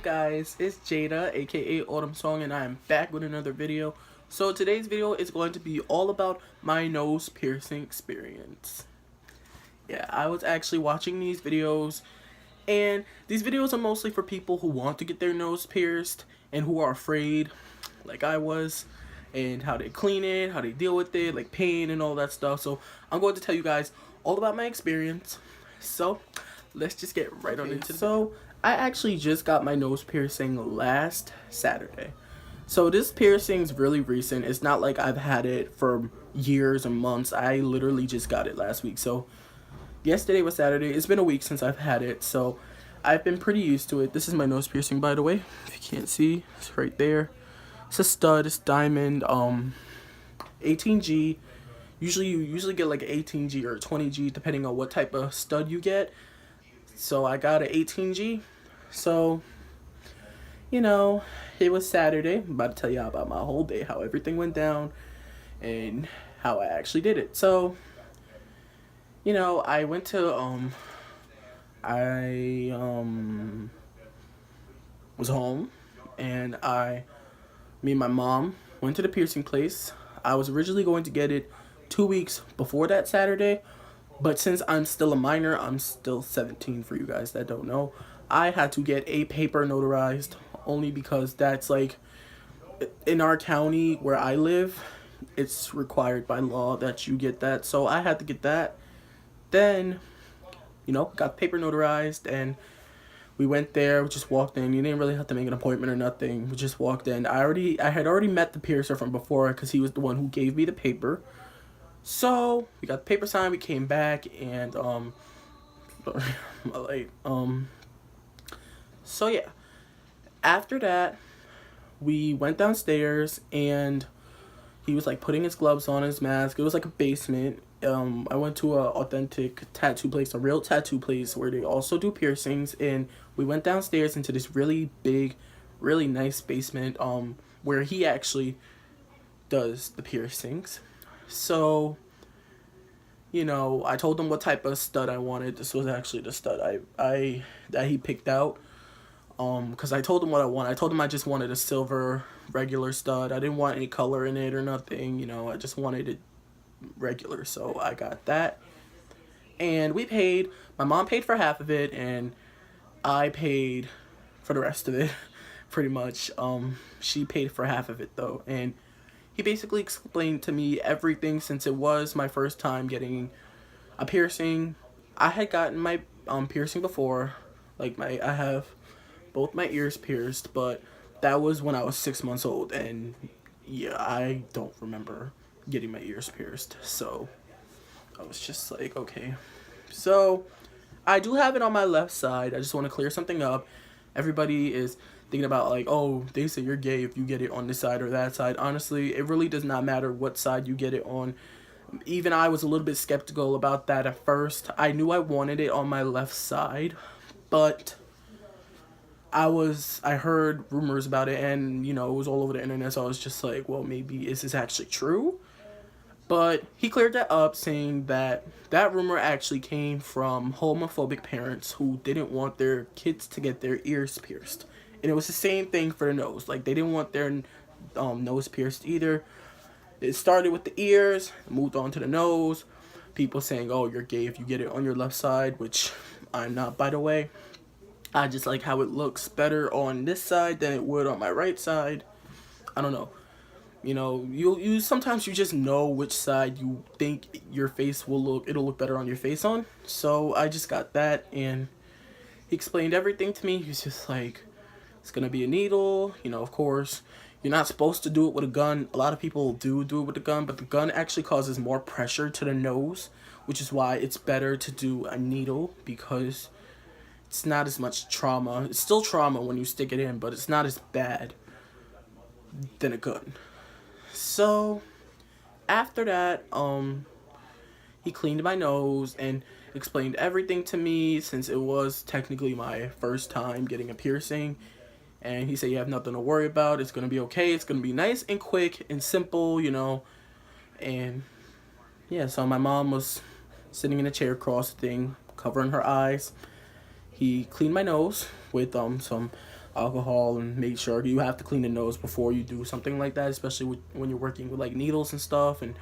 up, guys? It's Jada, aka Autumn Song, and I am back with another video. So today's video is going to be all about my nose piercing experience. Yeah, I was actually watching these videos, and these videos are mostly for people who want to get their nose pierced and who are afraid, like I was, and how they clean it, how they deal with it, like pain and all that stuff. So I'm going to tell you guys all about my experience. So let's just get right on into it. So I actually just got my nose piercing last Saturday. So this piercing's really recent. It's not like I've had it for years or months. I literally just got it last week. So yesterday was Saturday. It's been a week since I've had it. So I've been pretty used to it. This is my nose piercing, by the way. If you can't see, it's right there. It's a stud. It's diamond. 18G. You usually get like an 18G or 20G depending on what type of stud you get. So I got an 18G. So, you know, it was Saturday. I'm about to tell you about my whole day, how everything went down, and how I actually did it. So, you know, I went to, I was home, and me and my mom went to the piercing place. I was originally going to get it 2 weeks before that Saturday, but since I'm still a minor, I'm still 17 for you guys that don't know, I had to get a paper notarized only because that's like, in our county where I live, it's required by law that you get that. So I had to get that. Then, you know, got paper notarized and we went there, we just walked in. You didn't really have to make an appointment or nothing. We just walked in. I had already met the piercer from before because he was the one who gave me the paper. So we got the paper signed, we came back, and so yeah, after that we went downstairs and he was like putting his gloves on, his mask. It was like a basement. I went to a authentic tattoo place, a real tattoo place where they also do piercings, and we went downstairs into this really big, really nice basement where he actually does the piercings. So, you know, I told him what type of stud I wanted. This was actually the stud that he picked out. Because I told him what I wanted. I told him I just wanted a silver regular stud. I didn't want any color in it or nothing, you know. I just wanted it regular, so I got that. And we paid. My mom paid for half of it, and I paid for the rest of it, pretty much. She paid for half of it, though, and he basically explained to me everything since it was my first time getting a piercing. I had gotten my piercing before. Like, I have both my ears pierced, but that was when I was 6 months old, and yeah, I don't remember getting my ears pierced. So I was just like, okay. So I do have it on my left side. I just want to clear something up. Everybody is thinking about like, oh, they say you're gay if you get it on this side or that side. Honestly, it really does not matter what side you get it on. Even I was a little bit skeptical about that at first. I knew I wanted it on my left side, but I heard rumors about it, and you know, it was all over the internet, so I was just like, well, maybe is this actually true? But he cleared that up, saying that that rumor actually came from homophobic parents who didn't want their kids to get their ears pierced. And it was the same thing for the nose. Like, they didn't want their nose pierced either. It started with the ears, moved on to the nose. People saying, oh, you're gay if you get it on your left side, which I'm not, by the way. I just like how it looks better on this side than it would on my right side. I don't know. You know, you sometimes you just know which side you think your face it'll look better on your face on. So I just got that, and he explained everything to me. He was just like, it's gonna be a needle, you know, of course. You're not supposed to do it with a gun. A lot of people do it with a gun, but the gun actually causes more pressure to the nose, which is why it's better to do a needle, because it's not as much trauma. It's still trauma when you stick it in, but it's not as bad than a gun. So after that, he cleaned my nose and explained everything to me, since it was technically my first time getting a piercing. And he said, you have nothing to worry about. It's going to be okay. It's going to be nice and quick and simple, you know. And yeah, so my mom was sitting in a chair cross thing, covering her eyes. He cleaned my nose with some alcohol and make sure you have to clean the nose before you do something like that, especially when you're working with like needles and stuff and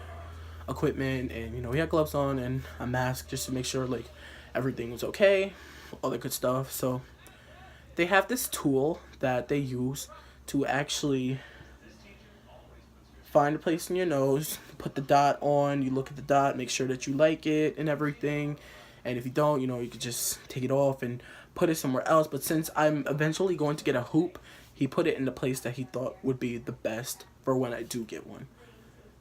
equipment. And you know, he had gloves on and a mask just to make sure like everything was okay, all the good stuff. So they have this tool that they use to actually find a place in your nose, put the dot on, you look at the dot, make sure that you like it and everything. And if you don't, you know, you could just take it off and put it somewhere else. But since I'm eventually going to get a hoop, he put it in the place that he thought would be the best for when I do get one.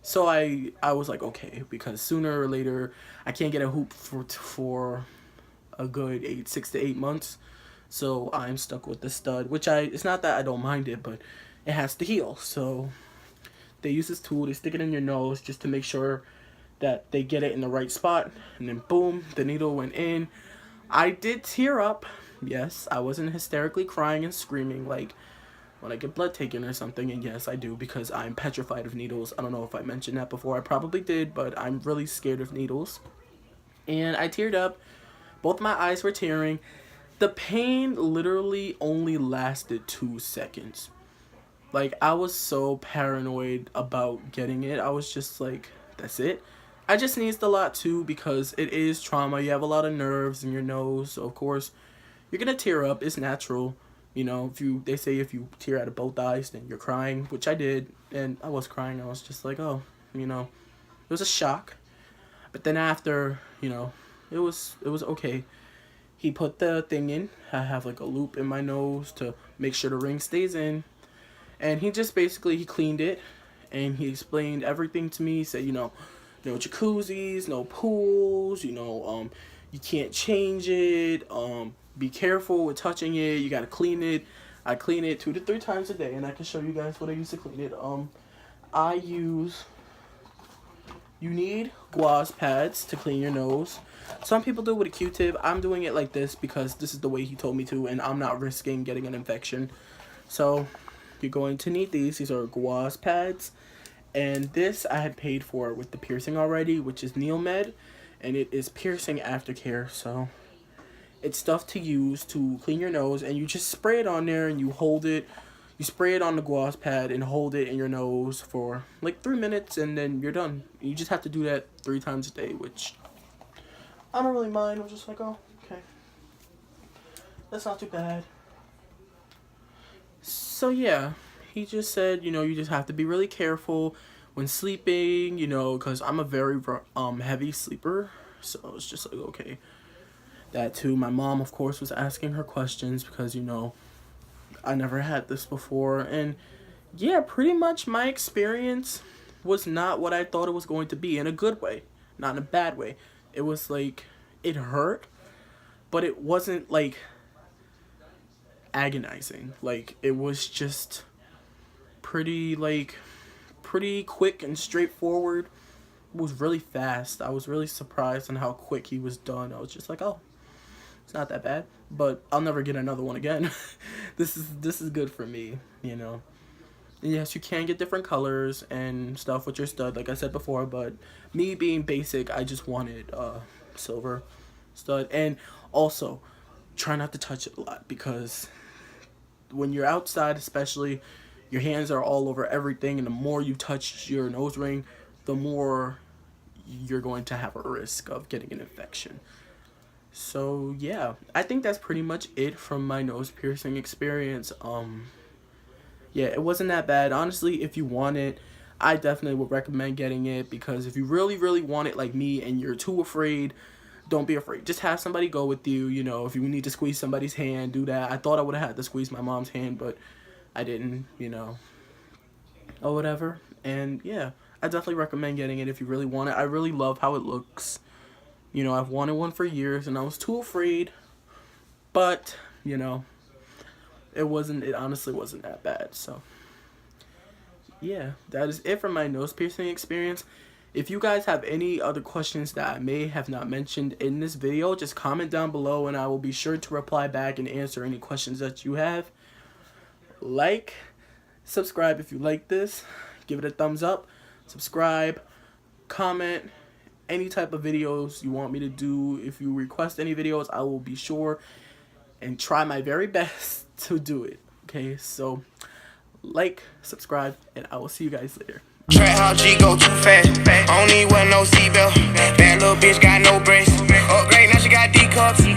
So I was like, okay, because sooner or later I can't get a hoop for a good 6 to 8 months. So I'm stuck with the stud, which it's not that I don't mind it, but it has to heal. So they use this tool, they stick it in your nose just to make sure that they get it in the right spot, and then boom, the needle went in. I did tear up. Yes, I wasn't hysterically crying and screaming like when I get blood taken or something, and yes, I do, because I'm petrified of needles. I don't know if I mentioned that before. I probably did, but I'm really scared of needles. And I teared up. Both my eyes were tearing. The pain literally only lasted 2 seconds. Like, I was so paranoid about getting it. I was just like, that's it. I just sneezed a lot too because it is trauma. You have a lot of nerves in your nose. So, of course, you're going to tear up. It's natural. You know, they say if you tear out of both eyes, then you're crying, which I did. And I was crying. I was just like, oh, you know, it was a shock. But then after, you know, it was okay. He put the thing in. I have like a loop in my nose to make sure the ring stays in. And he just basically, he cleaned it, and he explained everything to me. He said, you know, no jacuzzis, no pools, you know, you can't change it, be careful with touching it, you gotta clean it. I clean it 2 to 3 times a day, and I can show you guys what I use to clean it. You need gauze pads to clean your nose. Some people do it with a Q-tip. I'm doing it like this because this is the way he told me to, and I'm not risking getting an infection. So you're going to need these. These are gauze pads. And this I had paid for with the piercing already, which is Neomed. And it is piercing aftercare. So it's stuff to use to clean your nose. And you just spray it on there and you hold it. You spray it on the gauze pad and hold it in your nose for like 3 minutes, and then you're done. You just have to do that 3 times a day, which I don't really mind. I'm just like, oh, okay. That's not too bad. So yeah, he just said, you know, you just have to be really careful when sleeping, you know, because I'm a very heavy sleeper. So it's just like, okay. That too. My mom, of course, was asking her questions because, you know, I never had this before. And yeah, pretty much my experience was not what I thought it was going to be, in a good way, not in a bad way. It was like, it hurt, but it wasn't like agonizing. Like, it was just pretty quick and straightforward. It was really fast. I was really surprised on how quick he was done. I was just like, oh, it's not that bad, but I'll never get another one again. This is good for me, you know. And yes, you can get different colors and stuff with your stud, like I said before, but me being basic, I just wanted silver stud. And also, try not to touch it a lot, because when you're outside especially, your hands are all over everything, and the more you touch your nose ring, the more you're going to have a risk of getting an infection. So yeah, I think that's pretty much it from my nose piercing experience. Yeah, it wasn't that bad. Honestly, if you want it, I definitely would recommend getting it, because if you really, really want it like me and you're too afraid, don't be afraid. Just have somebody go with you. You know, if you need to squeeze somebody's hand, do that. I thought I would have had to squeeze my mom's hand, but I didn't, you know, or whatever. And yeah, I definitely recommend getting it if you really want it. I really love how it looks. You know, I've wanted one for years, and I was too afraid, but, you know, it honestly wasn't that bad. So yeah, that is it for my nose piercing experience. If you guys have any other questions that I may have not mentioned in this video, just comment down below, and I will be sure to reply back and answer any questions that you have. Like, subscribe if you like this, give it a thumbs up, subscribe, comment, any type of videos you want me to do. If you request any videos, I will be sure and try my very best to do it. Okay, so like, subscribe, and I will see you guys later. Trap how G go too fast. I don't need wear no seatbelt. Bad little bitch got no brace. Upgrade, now she got D cups.